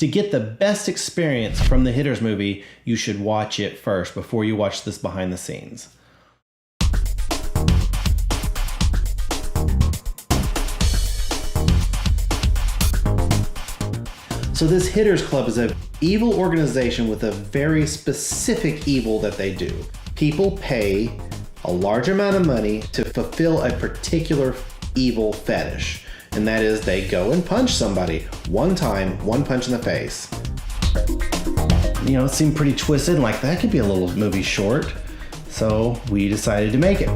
To get the best experience from the Hitters movie, you should watch it first before you watch this behind the scenes. So this Hitters Club is an evil organization with a very specific evil that they do. People pay a large amount of money to fulfill a particular evil fetish. And that is they go and punch somebody one time, one punch in the face. You know, it seemed pretty twisted and like that could be a little movie short. So we decided to make it.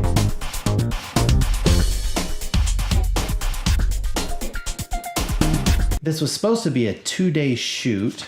This was supposed to be a 2-day shoot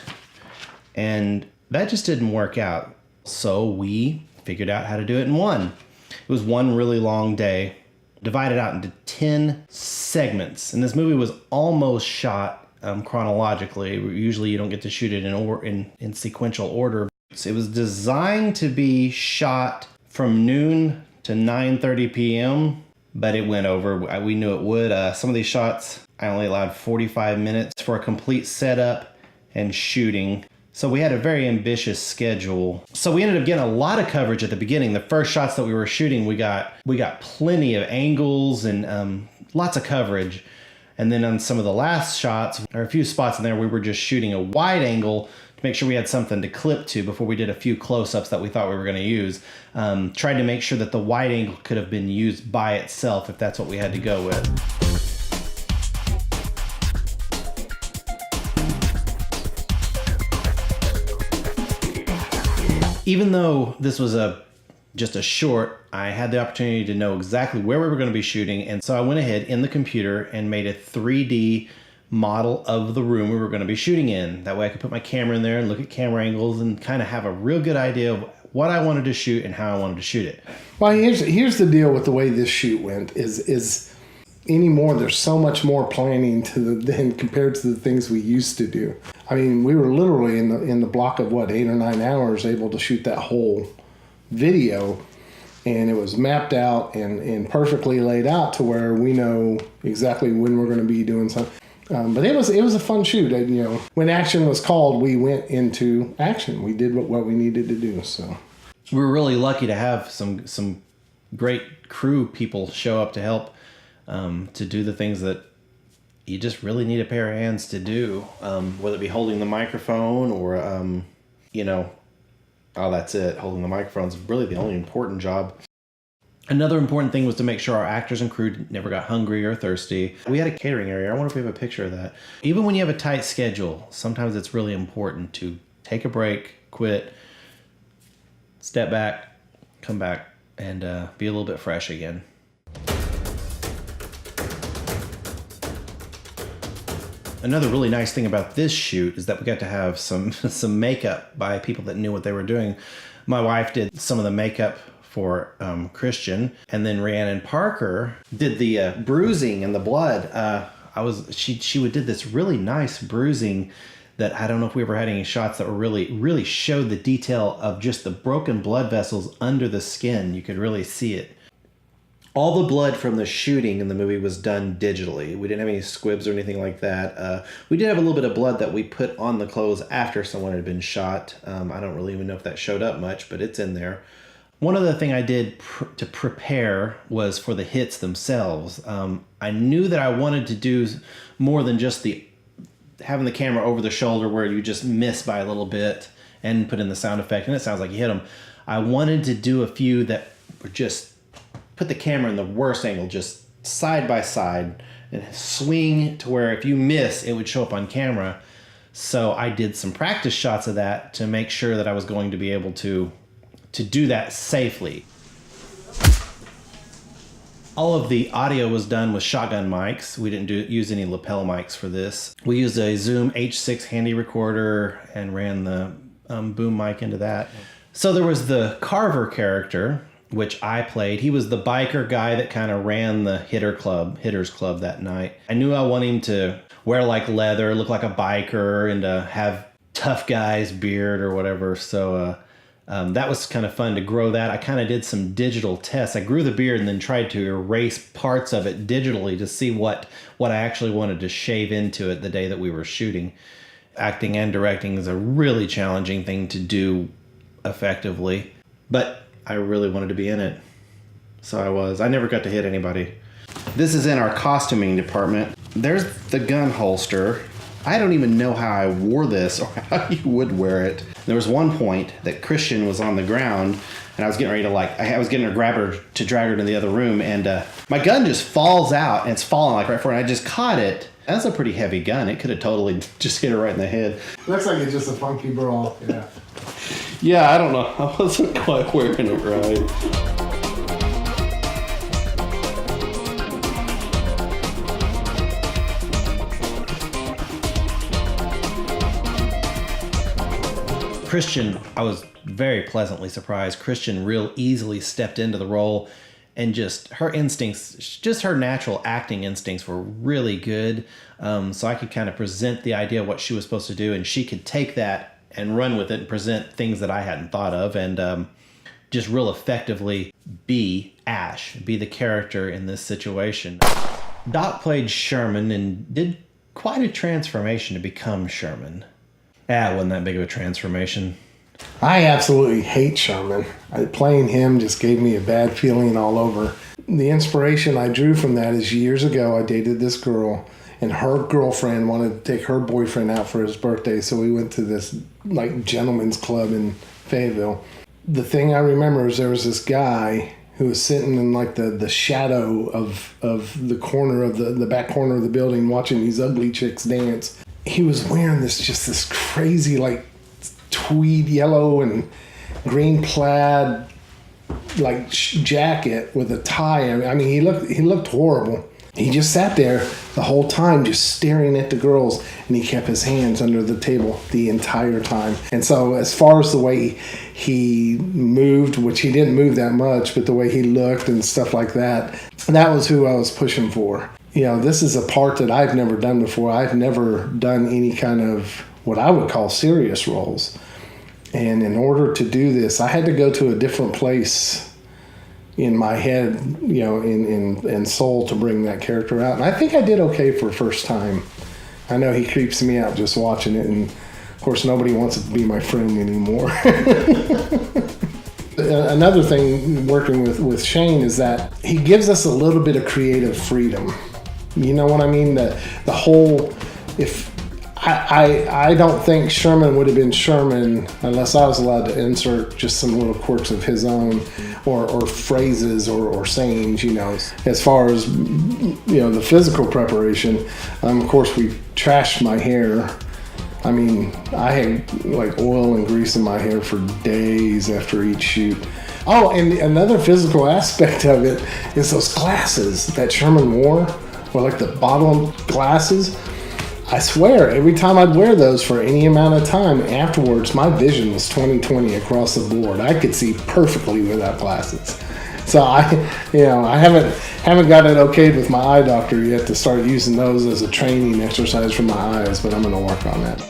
and that just didn't work out. So we figured out how to do it in one. It was one really long day, divided out into 10 segments. And this movie was almost shot chronologically. Usually you don't get to shoot it in sequential order. So it was designed to be shot from noon to 9:30 p.m., but it went over. We knew it would. Some of these shots, I only allowed 45 minutes for a complete setup and shooting. So we had a very ambitious schedule. So we ended up getting a lot of coverage at the beginning. The first shots that we were shooting, we got plenty of angles and lots of coverage. And then on some of the last shots, or a few spots in there, we were just shooting a wide angle to make sure we had something to clip to before we did a few close-ups that we thought we were going to use. Tried to make sure that the wide angle could have been used by itself if that's what we had to go with. Even though this was just a short, I had the opportunity to know exactly where we were going to be shooting. And so I went ahead in the computer and made a 3D model of the room we were going to be shooting in. That way I could put my camera in there and look at camera angles and kind of have a real good idea of what I wanted to shoot and how I wanted to shoot it. Well, here's the deal with the way this shoot went is anymore there's so much more planning than compared to the things we used to do. I mean, we were literally in the block of 8 or 9 hours able to shoot that whole video, and it was mapped out and perfectly laid out to where we know exactly when we're going to be doing something. But it was a fun shoot. And, you know, when action was called, we went into action. We did what we needed to do. So we were really lucky to have some great crew people show up to help to do the things that you just really need a pair of hands to do, whether it be holding the microphone or, that's it. Holding the microphone is really the only important job. Another important thing was to make sure our actors and crew never got hungry or thirsty. We had a catering area. I wonder if we have a picture of that. Even when you have a tight schedule, sometimes it's really important to take a break, quit, step back, come back, and be a little bit fresh again. Another really nice thing about this shoot is that we got to have some makeup by people that knew what they were doing. My wife did some of the makeup for Christian, and then Rhiannon Parker did the bruising and the blood. She did this really nice bruising that I don't know if we ever had any shots that were really showed the detail of just the broken blood vessels under the skin. You could really see it. All the blood from the shooting in the movie was done digitally. We didn't have any squibs or anything like that. We did have a little bit of blood that we put on the clothes after someone had been shot. I don't really even know if that showed up much, but it's in there. One other thing I did to prepare was for the hits themselves. I knew that I wanted to do more than just having the camera over the shoulder where you just miss by a little bit and put in the sound effect, and it sounds like you hit them. I wanted to do a few that were just put the camera in the worst angle, just side by side, and swing to where if you miss, it would show up on camera. So I did some practice shots of that to make sure that I was going to be able to do that safely. All of the audio was done with shotgun mics. We didn't use any lapel mics for this. We used a Zoom H6 handy recorder and ran the boom mic into that. So there was the Carver character, which I played. He was the biker guy that kind of ran the Hitters Club that night. I knew I wanted him to wear like leather, look like a biker, and to have tough guy's beard or whatever. So that was kind of fun to grow that. I kind of did some digital tests. I grew the beard and then tried to erase parts of it digitally to see what I actually wanted to shave into it the day that we were shooting. Acting and directing is a really challenging thing to do effectively, but I really wanted to be in it. So I was. I never got to hit anybody. This is in our costuming department. There's the gun holster. I don't even know how I wore this or how you would wear it. There was one point that Christian was on the ground and I was getting ready to I was getting her, grab her to drag her to the other room, and my gun just falls out and it's falling like right for her, and I just caught it. That's a pretty heavy gun. It could have totally just hit her right in the head. Looks like it's just a funky brawl. Yeah. Yeah, I don't know. I wasn't quite wearing it right. Christian, I was very pleasantly surprised. Christian real easily stepped into the role, and just her instincts, just her natural acting instincts were really good. So I could kind of present the idea of what she was supposed to do, and she could take that and run with it and present things that I hadn't thought of, and just real effectively be Ash, be the character in this situation. Doc played Sherman and did quite a transformation to become Sherman. It wasn't that big of a transformation. I absolutely hate Sherman. Playing him just gave me a bad feeling all over. The inspiration I drew from that is years ago I dated this girl, and her girlfriend wanted to take her boyfriend out for his birthday, so we went to this gentleman's club in Fayetteville. The thing I remember is there was this guy who was sitting in the shadow of the corner of the back corner of the building watching these ugly chicks dance. He was wearing this crazy tweed yellow and green plaid jacket with a tie. I mean, he looked horrible. He just sat there the whole time just staring at the girls, and he kept his hands under the table the entire time. And so as far as the way he moved, which he didn't move that much, but the way he looked and stuff like that was who I was pushing for. You know, this is a part that I've never done before. I've never done any kind of what I would call serious roles. And in order to do this, I had to go to a different place in my head, in soul, to bring that character out. And I think I did okay for first time. I know he creeps me out just watching it. And, of course, nobody wants to be my friend anymore. Another thing working with Shane is that he gives us a little bit of creative freedom. You know what I mean? The whole, if I don't think Sherman would have been Sherman unless I was allowed to insert just some little quirks of his own, or phrases or sayings, as far as, the physical preparation. Of course, we trashed my hair. I mean, I had oil and grease in my hair for days after each shoot. Oh, and another physical aspect of it is those glasses that Sherman wore, or the bottom glasses. I swear, every time I'd wear those for any amount of time afterwards, my vision was 20/20 across the board. I could see perfectly without glasses. So I haven't got it okayed with my eye doctor yet to start using those as a training exercise for my eyes, but I'm going to work on that.